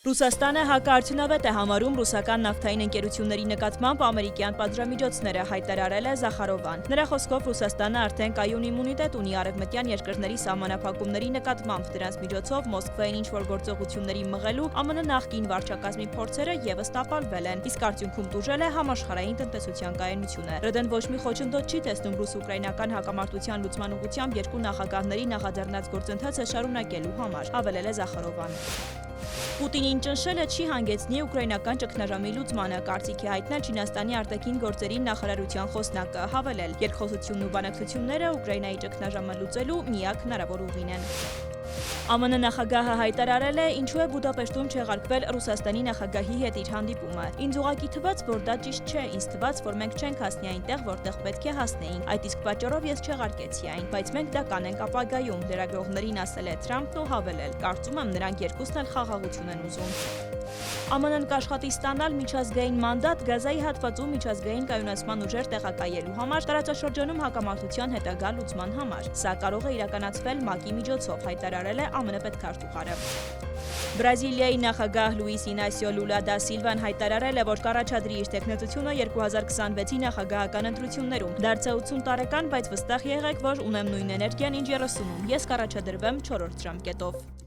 Ռուսաստանը հակաարդյունավետ է համարում ռուսական նավթային ընկերությունների նկատմամբ ամերիկյան պատժամիջոցները, հայտարարել է Զախարովան։ Նրա խոսքով Ռուսաստանը արդեն կայուն իմունիտետ ունի արևմտյան երկրների սահմանափակումների նկատմամբ, դրանց միջոցով Մոսկվային ինչ-որ գործողությունների մղելու ԱՄՆ նախկին վարչակազմի փորձերը ևս տապալվել են, իսկ արդյունքում տուժել է համաշխարհային տնտեսության կայունությունը։ ՌԴ-ն ոչ մի խոչընդոտ չի տեսնում ռուս-ուկրաինական հակամարտության լուծման ուղղությամբ երկու նախագահների նախաձեռնած գործընթացը շարունակելու համար, հավելել է Զախարովան։ Պուտինին ճնշելը չի հանգեցնի ուկրաինական ճգնաժամի լուծմանը, կարծիք է հայտնել Չինաստանի արտաքին գործերի նախարարության խոսնակը, հավելել, երկխոսությունն ու բանակցությունները Ուկրաինայի ճգնաժամը լուծելու միակ հնարավոր ուղին են։ ԱՄՆ նախագահը հայտարարել է, ինչու է Բուդապեշտում չեղարկվել Ռուսաստանի նախագահի հետ իր հանդիպումը։ Ինձ ուղղակի թվաց, որ դա ճիշտ չէ, ինձ թվաց, որ մենք չենք հասնի այնտեղ, որտեղ պետք է հասնեինք։ Այդ իսկ պատճառով ես չեղարկեցի այն, բայց մենք դա կանենք ապագայում, լրագրողներին ասել է Թրամփն ու հավելել. կարծում եմ նրանք երկուսն էլ խաղաղություն են ուզում։ ԱՄՆ-ն կաշխատի ստանալ միջազգային մանդատ Գազայի հատվածում միջազգային կայունացման ուժեր տեղակայելու համար տարածաշրջանում հակամարտության հետագա լուծման համար։ Սա կարող է իրականացվել ՄԱԿ-ի միջոցով, հայտարարել է ԱՄՆ պետքարտուղարը։ Բրազիլիայի նախագահ Լուիս Ինասիո Լուլա դա Սիլվան հայտարարել է, որ կառաջադրի իր տեխնացությունը 2026-ի նախագահական ընտրություններում։ Դարձա 80 տարեկան, բայց վստահ եղեք, որ ունեմ նույն էներգիան, ինչ 30-ում։ Ես կառաջադրվեմ 4-րդ ժամկետով։